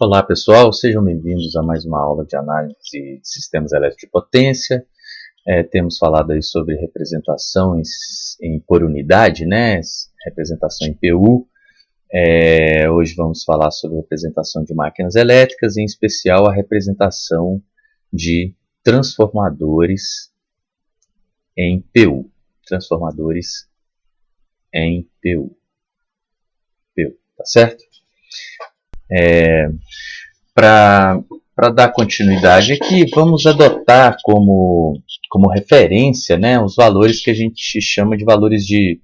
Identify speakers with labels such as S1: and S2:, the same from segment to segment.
S1: Olá pessoal, sejam bem-vindos a mais uma aula de análise de sistemas elétricos de potência. Temos falado aí sobre representação por unidade, né? Representação em PU. Hoje vamos falar sobre representação de máquinas elétricas, em especial a representação de transformadores em PU. Transformadores em PU. Tá certo? Para dar continuidade aqui, vamos adotar como referência, né, os valores que a gente chama de valores de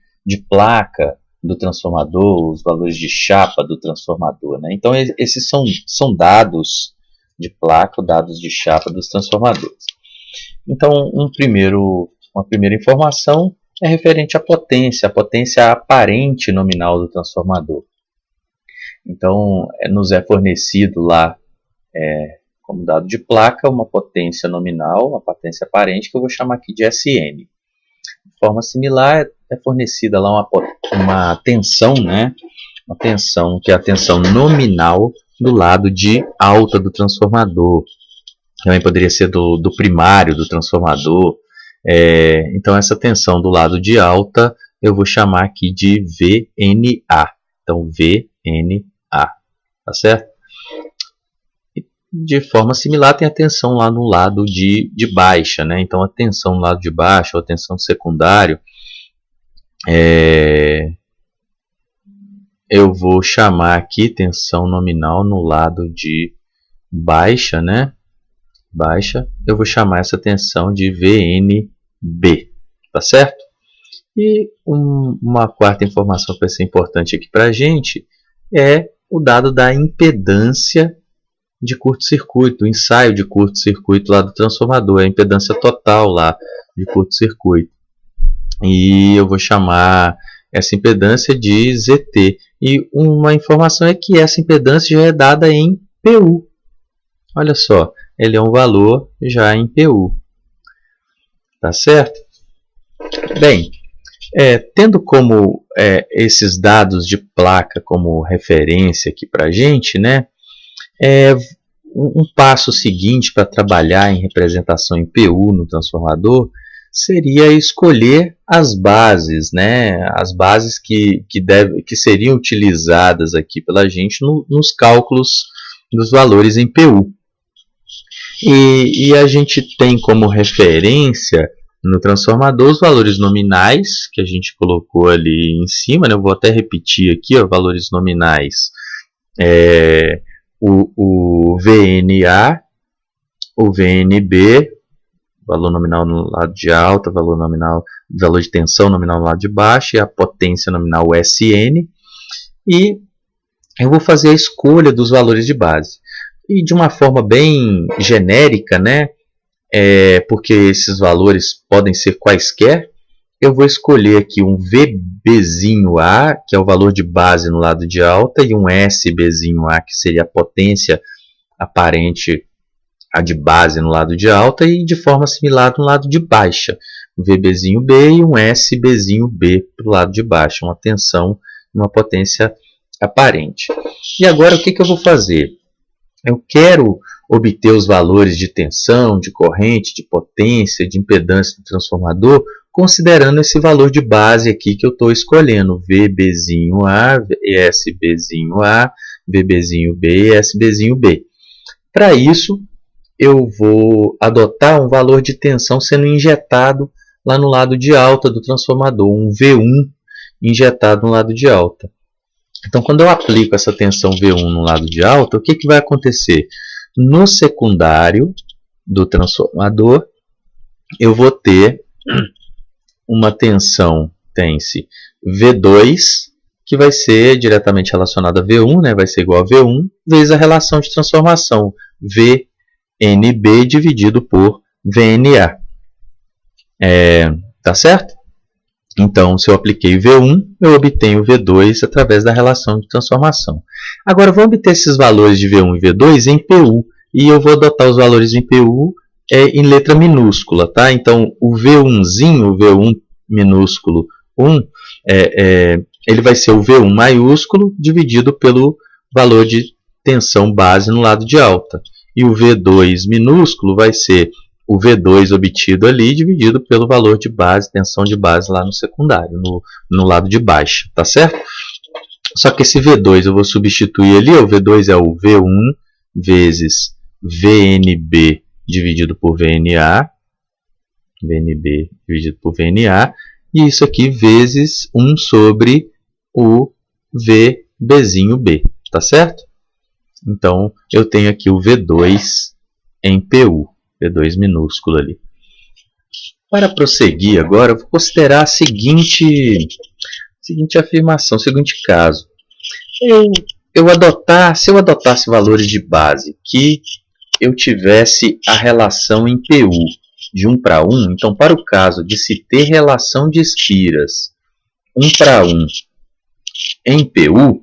S1: placa do transformador, os valores de chapa do transformador, né? Então esses são dados de placa, dados de chapa dos transformadores. Então uma primeira informação é referente à potência aparente nominal do transformador. Então, nos é fornecido lá, como dado de placa, uma potência nominal, uma potência aparente, que eu vou chamar aqui de SN. De forma similar, é fornecida lá uma tensão, né? Uma tensão que é a tensão nominal do lado de alta do transformador. Também poderia ser do primário do transformador. Então, essa tensão do lado de alta, eu vou chamar aqui de VNA. Então, VNA, tá certo? E de forma similar, tem a tensão lá no lado de baixa, né? Então, a tensão no lado de baixo, ou a tensão secundário, eu vou chamar aqui tensão nominal no lado de baixa, né? Baixa, eu vou chamar essa tensão de VNB, tá certo? E uma quarta informação que vai ser importante aqui para a gente é o dado da impedância de curto-circuito, o ensaio de curto-circuito lá do transformador, a impedância total lá de curto-circuito. E eu vou chamar essa impedância de ZT. E uma informação é que essa impedância já é dada em PU. Olha só, ele é um valor já em PU. Tá certo? Bem, tendo como esses dados de placa como referência aqui para a gente, né, um passo seguinte para trabalhar em representação em PU no transformador seria escolher as bases, né, as bases que seriam utilizadas aqui pela gente nos cálculos dos valores em PU. E a gente tem como referência no transformador os valores nominais que a gente colocou ali em cima, né? Eu vou até repetir aqui, ó, valores nominais, o VNA, o VNB, valor nominal no lado de alta, valor de tensão nominal no lado de baixo, e a potência nominal SN, e eu vou fazer a escolha dos valores de base. E de uma forma bem genérica, né? Porque esses valores podem ser quaisquer, eu vou escolher aqui um VBzinho A, que é o valor de base no lado de alta, e um SBzinho A, que seria a potência aparente, a de base no lado de alta, e de forma similar no lado de baixa, um VBzinho B e um SBzinho B para o lado de baixo, uma tensão e uma potência aparente. E agora o que eu vou fazer? Eu quero obter os valores de tensão, de corrente, de potência, de impedância do transformador, considerando esse valor de base aqui que eu estou escolhendo, VBzinho A, SBzinho A, VBzinho B e SBzinho B. Para isso, eu vou adotar um valor de tensão sendo injetado lá no lado de alta do transformador, um V1 injetado no lado de alta. Então, quando eu aplico essa tensão V1 no lado de alta, o que vai acontecer? No secundário do transformador, eu vou ter uma tensão, tem-se V2, que vai ser diretamente relacionada a V1, né? Vai ser igual a V1, vezes a relação de transformação, VNB dividido por VNA. Tá certo? Então, se eu apliquei V1, eu obtenho V2 através da relação de transformação. Agora, vou obter esses valores de V1 e V2 em PU. E eu vou adotar os valores em PU em letra minúscula. Tá? Então, o V1zinho, o V1 minúsculo 1, ele vai ser o V1 maiúsculo dividido pelo valor de tensão base no lado de alta. E o V2 minúsculo vai ser o V2 obtido ali dividido pelo valor de base, tensão de base lá no secundário, no lado de baixo, tá certo? Só que esse V2 eu vou substituir ali, o V2 é o V1 vezes VNB dividido por VNA, VNB dividido por VNA, e isso aqui vezes 1 sobre o VBzinho B, tá certo? Então, eu tenho aqui o V2 em PU, V2 minúsculo ali. Para prosseguir agora, eu vou considerar a seguinte afirmação, o seguinte caso. Se eu adotasse valores de base que eu tivesse a relação em PU de 1 para 1, então para o caso de se ter relação de espiras 1 para 1 em PU,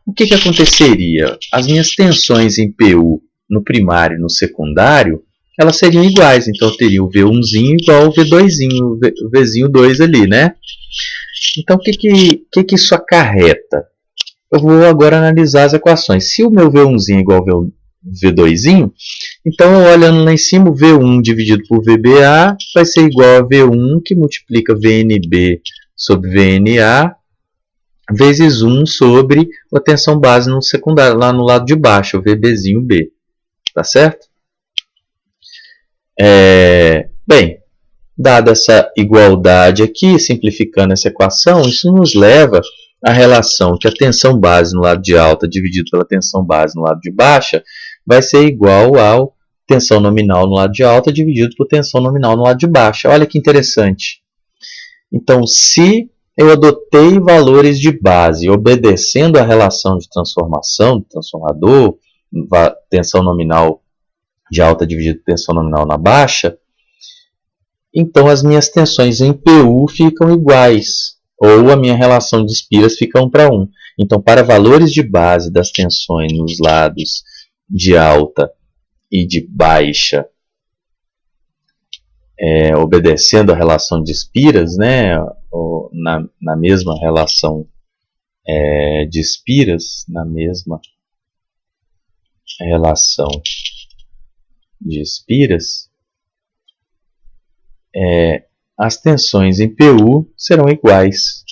S1: o que aconteceria? As minhas tensões em PU no primário e no secundário, elas seriam iguais. Então eu teria o V1zinho igual ao V2zinho, o Vzinho 2 ali, né? Então o que isso acarreta? Eu vou agora analisar as equações. Se o meu V1zinho é igual ao V2zinho, então olhando lá em cima, o V1 dividido por VBA vai ser igual a V1 que multiplica VNB sobre VNA vezes 1 sobre a tensão base no secundário, lá no lado de baixo, o VBzinho B. Tá certo? Bem, dada essa igualdade aqui, simplificando essa equação, isso nos leva à relação que a tensão base no lado de alta dividido pela tensão base no lado de baixa vai ser igual ao tensão nominal no lado de alta dividido por tensão nominal no lado de baixa. Olha que interessante. Então, se eu adotei valores de base obedecendo à relação de transformação do transformador, tensão nominal de alta dividido por tensão nominal na baixa, então as minhas tensões em PU ficam iguais, ou a minha relação de espiras fica 1 para 1. Então, para valores de base das tensões nos lados de alta e de baixa, obedecendo a relação de espiras, né, ou na mesma relação de espiras, as tensões em PU serão iguais.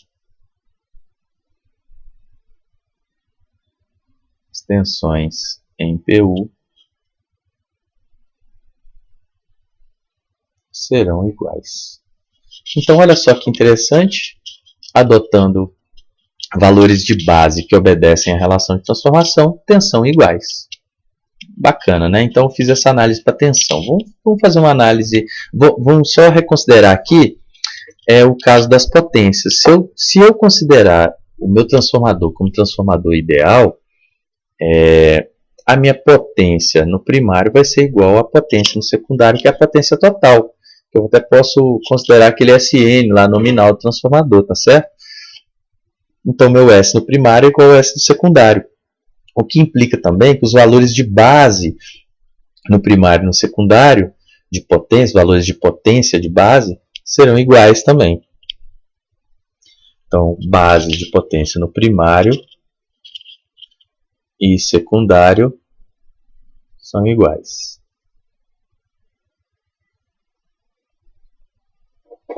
S1: As tensões em PU serão iguais. Então, olha só que interessante, adotando valores de base que obedecem à relação de transformação, tensão iguais. Bacana, né? Então, eu fiz essa análise para tensão. Vamos fazer uma análise, vamos só reconsiderar aqui o caso das potências. Se eu considerar o meu transformador como transformador ideal, a minha potência no primário vai ser igual à potência no secundário, que é a potência total. Eu até posso considerar aquele SN lá nominal do transformador, tá certo? Então, meu S no primário é igual ao S no secundário. O que implica também que os valores de base no primário e no secundário, de potência, valores de potência de base, serão iguais também. Então, bases de potência no primário e secundário são iguais.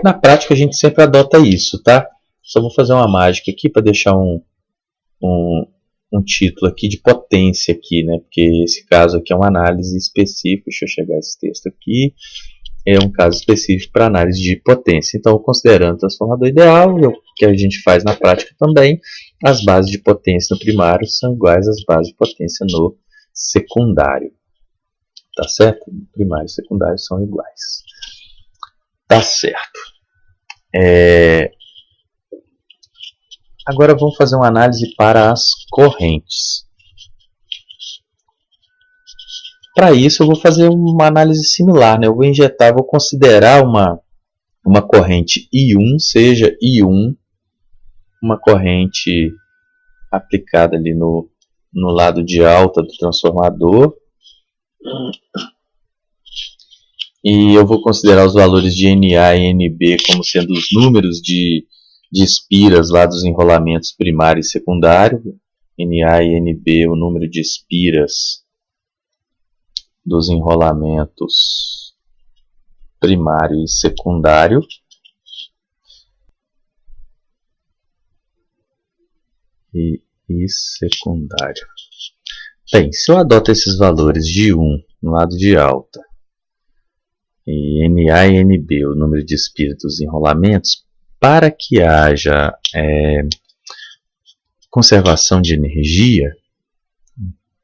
S1: Na prática, a gente sempre adota isso, tá? Só vou fazer uma mágica aqui para deixar um título aqui de potência aqui, né? Porque esse caso aqui é uma análise específica. Deixa eu chegar a esse texto aqui. É um caso específico para análise de potência. Então, considerando o transformador ideal, o que a gente faz na prática também, as bases de potência no primário são iguais às bases de potência no secundário. Tá certo? No primário e secundário são iguais. Tá certo. Agora vamos fazer uma análise para as correntes. Para isso eu vou fazer uma análise similar, né? Eu vou considerar uma corrente I1, seja I1, uma corrente aplicada ali no lado de alta do transformador. E eu vou considerar os valores de NA e NB como sendo os números de espiras lá dos enrolamentos primário e secundário. NA e NB, o número de espiras dos enrolamentos primário e secundário. E secundário. Bem, se eu adoto esses valores de 1 no lado de alta e NA e NB, o número de espiras dos enrolamentos, para que haja conservação de energia,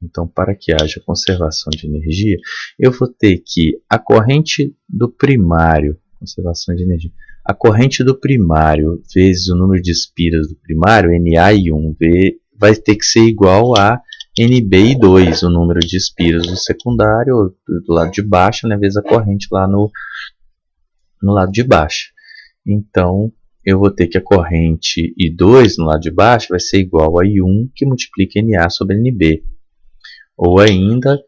S1: então para que haja conservação de energia, eu vou ter que a corrente do primário, conservação de energia, a corrente do primário vezes o número de espiras do primário, NA1, vai ter que ser igual a NB2, o número de espiras do secundário, do lado de baixo, né, vezes a corrente lá no lado de baixo. Então, eu vou ter que a corrente I2 no lado de baixo vai ser igual a I1, que multiplica NA sobre NB. Ou ainda,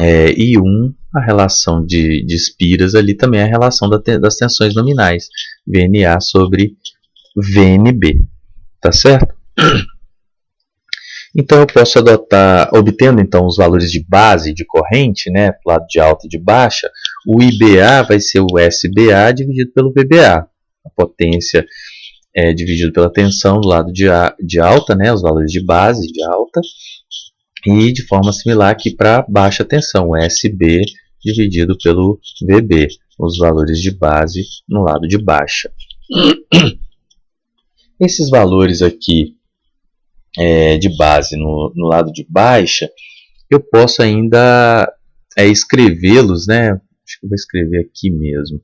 S1: I1, a relação de espiras ali também é a relação das tensões nominais, VNA sobre VNB. Tá certo? Então eu posso adotar, obtendo então os valores de base de corrente, né, do lado de alta e de baixa, o IBA vai ser o SBA dividido pelo VBA. A potência é dividido pela tensão do lado de alta, né, os valores de base de alta, e de forma similar aqui para baixa tensão, o SB dividido pelo VB, os valores de base no lado de baixa. Esses valores aqui de base no lado de baixa, eu posso ainda escrevê-los, né? Acho que eu vou escrever aqui mesmo.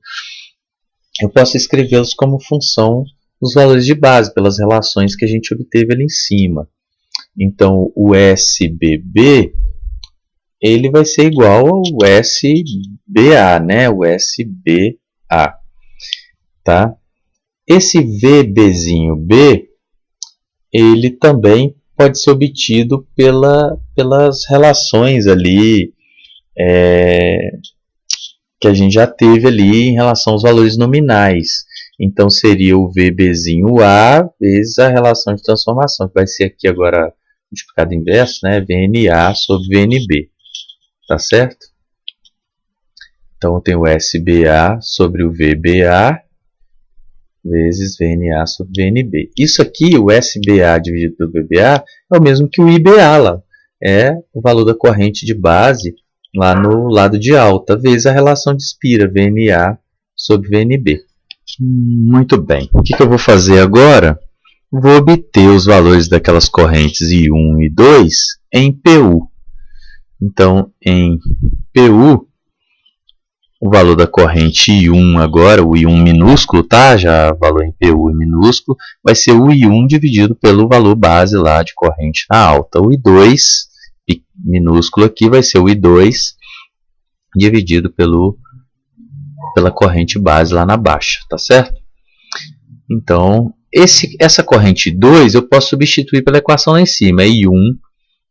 S1: Eu posso escrevê-los como função dos valores de base, pelas relações que a gente obteve ali em cima. Então, o SBB, ele vai ser igual ao SBA, né? O SBA, tá? Esse VBzinho B, ele também pode ser obtido pelas relações ali que a gente já teve ali em relação aos valores nominais. Então seria o VBzinho A vezes a relação de transformação, que vai ser aqui agora multiplicado inverso, né? VNA sobre VNB. Tá certo? Então eu tenho o SBA sobre o VBA vezes VNA sobre VNB. Isso aqui, o SBA dividido pelo VBA, é o mesmo que o IBA lá. É o valor da corrente de base lá no lado de alta, vezes a relação de espira, VNA sobre VNB. Muito bem. O que eu vou fazer agora? Vou obter os valores daquelas correntes I1 e I2 em PU. Então, em PU, o valor da corrente I1 agora, o I1 minúsculo, tá? Já valor em PU em minúsculo, vai ser o I1 dividido pelo valor base lá de corrente na alta. O I2 minúsculo aqui vai ser o I2 dividido pela corrente base lá na baixa, tá certo? Então, essa corrente 2 eu posso substituir pela equação lá em cima, é I1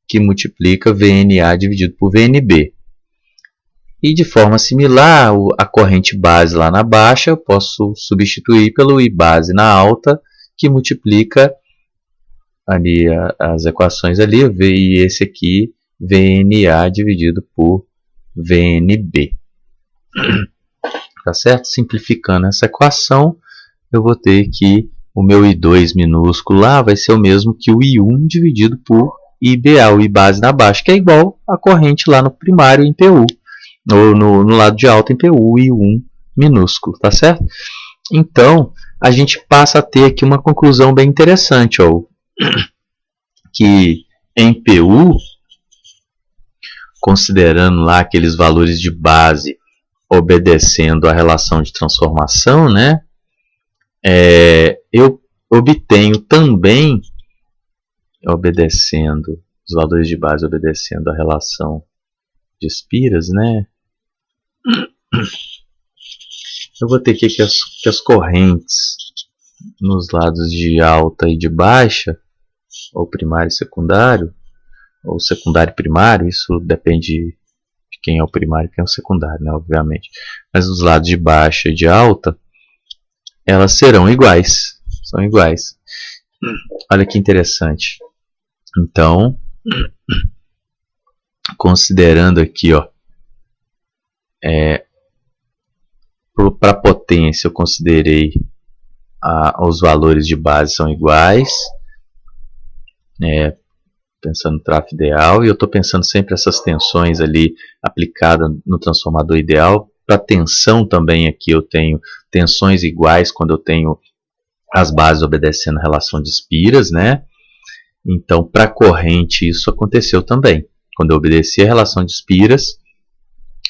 S1: que multiplica VNA dividido por VNB. E de forma similar, a corrente base lá na baixa eu posso substituir pelo I base na alta, que multiplica ali as equações ali, e esse aqui, VNA dividido por VNB. Tá certo? Simplificando essa equação, eu vou ter que o meu I2 minúsculo lá vai ser o mesmo que o I1 dividido por IBA, o I base na baixa, que é igual a corrente lá no primário em PU, ou no lado de alta em PU, I1 minúsculo, tá certo? Então, a gente passa a ter aqui uma conclusão bem interessante, ó, que em PU, considerando lá aqueles valores de base obedecendo à relação de transformação, né, eu obtenho também, obedecendo os valores de base, obedecendo à relação de espiras, né, eu vou ter aqui que as correntes nos lados de alta e de baixa, ou primário e secundário, ou secundário e primário, isso depende de quem é o primário e quem é o secundário, né, obviamente. Mas os lados de baixa e de alta, elas serão iguais, são iguais. Olha que interessante. Então, considerando aqui, ó, para potência eu considerei os valores de base são iguais, pensando no tráfego ideal, e eu estou pensando sempre essas tensões ali aplicadas no transformador ideal. Para tensão também aqui eu tenho tensões iguais quando eu tenho as bases obedecendo a relação de espiras, né? Então, para corrente isso aconteceu também. Quando eu obedeci a relação de espiras,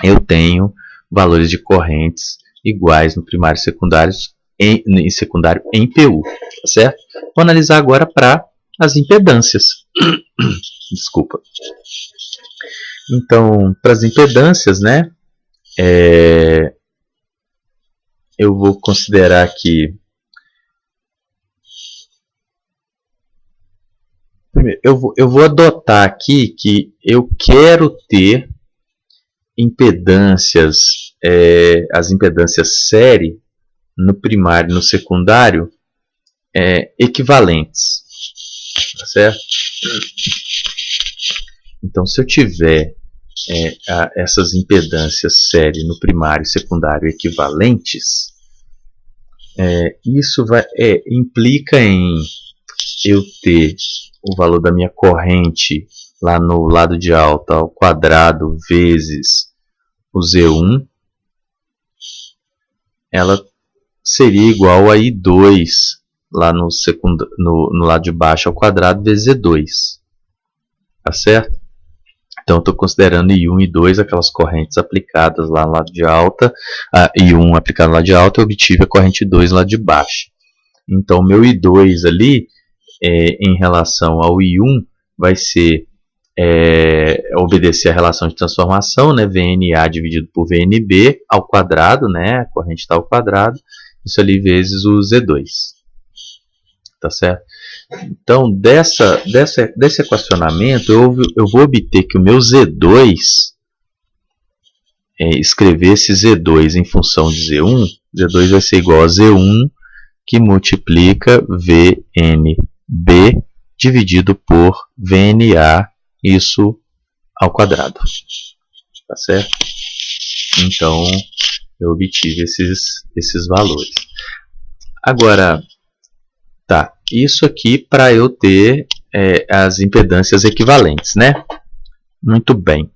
S1: eu tenho valores de correntes iguais no primário e secundário em PU, tá certo? Vou analisar agora para as impedâncias. Desculpa. Então, para as impedâncias, né? Eu vou considerar que eu vou adotar aqui que eu quero ter impedâncias, as impedâncias série no primário e no secundário equivalentes, tá certo? Então, se eu tiver essas impedâncias série no primário e secundário equivalentes, isso implica em eu ter o valor da minha corrente lá no lado de alta ao quadrado vezes o Z1, ela seria igual a I2 lá no lado de baixo ao quadrado vezes Z2, tá certo? Então eu estou considerando I1 e I2 aquelas correntes aplicadas lá no lado de alta, I1 aplicado no lado de alta, eu obtive a corrente 2 no lado de baixo. Então o meu I2 ali, em relação ao I1, vai ser obedecer a relação de transformação, né, VNA dividido por VNB ao quadrado, né, a corrente está ao quadrado, isso ali vezes o Z2, tá certo? Então, desse equacionamento, eu vou obter que o meu Z2, escrever esse Z2 em função de Z1, Z2 vai ser igual a Z1 que multiplica VNB dividido por VNA, isso ao quadrado, tá certo? Então, eu obtive esses valores. Agora, tá, isso aqui para eu ter as impedâncias equivalentes, né? Muito bem.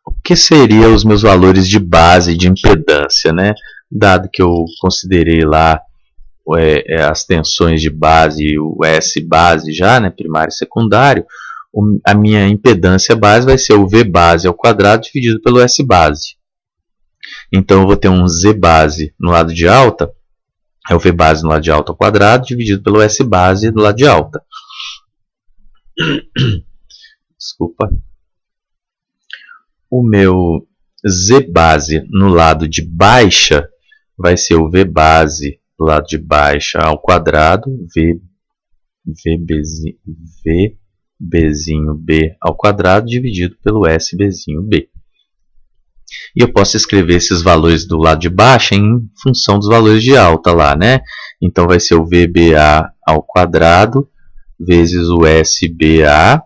S1: O que seriam os meus valores de base de impedância, né? Dado que eu considerei lá as tensões de base, o S base já, né, primário e secundário, a minha impedância base vai ser o V base ao quadrado dividido pelo S base. Então eu vou ter um Z base no lado de alta, é o V base no lado de alta ao quadrado dividido pelo S base no lado de alta. Desculpa. O meu Z base no lado de baixa vai ser o V base do lado de baixa ao quadrado, VBzinho B ao quadrado dividido pelo SBzinho B. E eu posso escrever esses valores do lado de baixo em função dos valores de alta lá, né? Então vai ser o VBA ao quadrado vezes o SBA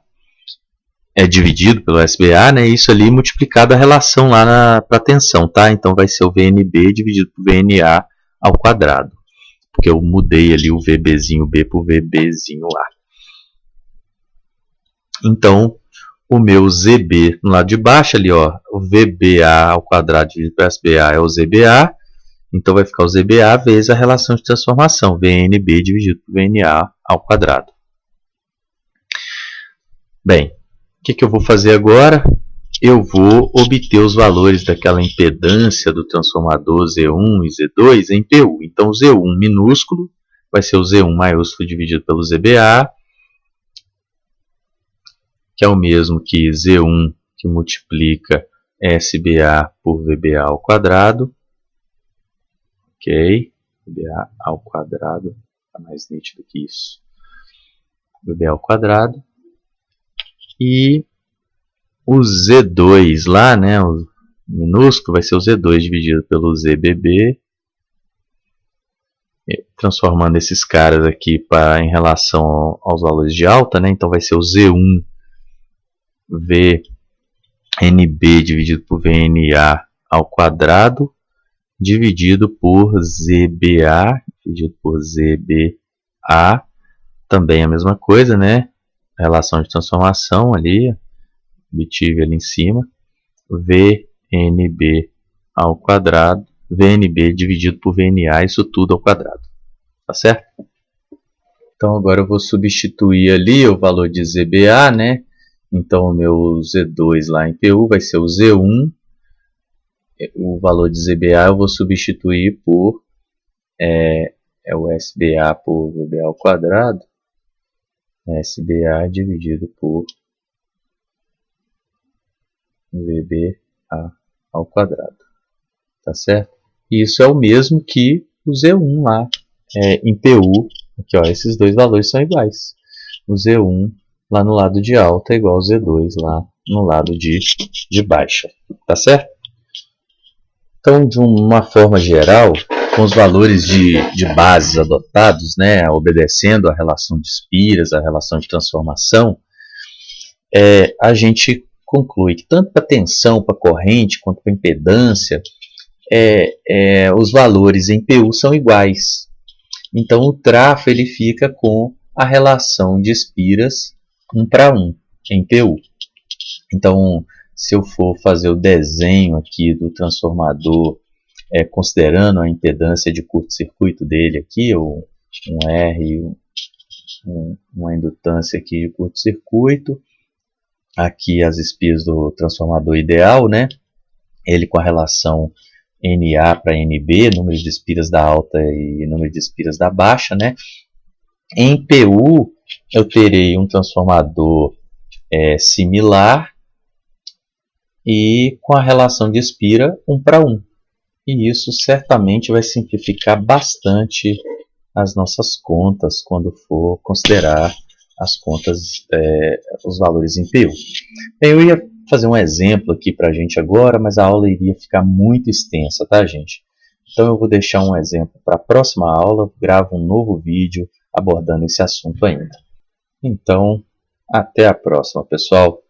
S1: dividido pelo SBA, né? Isso ali multiplicado a relação lá para a tensão, tá? Então vai ser o VNB dividido por VNA ao quadrado, porque eu mudei ali o VBzinho B por VBzinho A. Então, o meu ZB no lado de baixo ali, ó, o VBA ao quadrado dividido por SBA é o ZBA, então vai ficar o ZBA vezes a relação de transformação, VNB dividido por VNA ao quadrado. Bem, o que eu vou fazer agora? Eu vou obter os valores daquela impedância do transformador Z1 e Z2 em PU. Então, o Z1 minúsculo vai ser o Z1 maiúsculo dividido pelo ZBA, que é o mesmo que Z1 que multiplica SBA por VBA ao quadrado. Ok, VBA ao quadrado, está mais nítido que isso. VBA ao quadrado. E o Z2 lá, né, o minúsculo, vai ser o Z2 dividido pelo ZBB transformando esses caras aqui em relação aos valores de alta, né? Então vai ser o Z1 VNB dividido por VNA ao quadrado, dividido por ZBA, dividido por ZBA, também a mesma coisa, né? Relação de transformação ali, obtive ali em cima, VNB ao quadrado, VNB dividido por VNA, isso tudo ao quadrado, tá certo? Então agora eu vou substituir ali o valor de ZBA, né? Então o meu Z2 lá em PU vai ser o Z1, o valor de ZBA eu vou substituir por o SBA por VBA ao quadrado, SBA dividido por VBA ao quadrado, tá certo? E isso é o mesmo que o Z1 lá em PU, aqui ó, esses dois valores são iguais. O Z1 lá no lado de alta é igual ao Z2 lá no lado de baixa, tá certo? Então, de uma forma geral, com os valores de bases adotados, né, obedecendo a relação de Spiras, a relação de transformação, a gente conclui que tanto para tensão, para corrente, quanto para impedância, os valores em PU são iguais. Então, o trafo ele fica com a relação de Spiras 1 para 1 em PU. Então, se eu for fazer o desenho aqui do transformador, considerando a impedância de curto-circuito dele aqui, ou um R, uma indutância aqui de curto-circuito, aqui as espias do transformador ideal, né? Ele com a relação NA para NB, número de espiras da alta e número de espiras da baixa, né? Em PU, eu terei um transformador similar e com a relação de espira 1 para 1. E isso certamente vai simplificar bastante as nossas contas quando for considerar as contas, os valores em PU. Bem, eu ia fazer um exemplo aqui para a gente agora, mas a aula iria ficar muito extensa, tá, gente? Então eu vou deixar um exemplo para a próxima aula, gravo um novo vídeo abordando esse assunto ainda. Então, até a próxima, pessoal.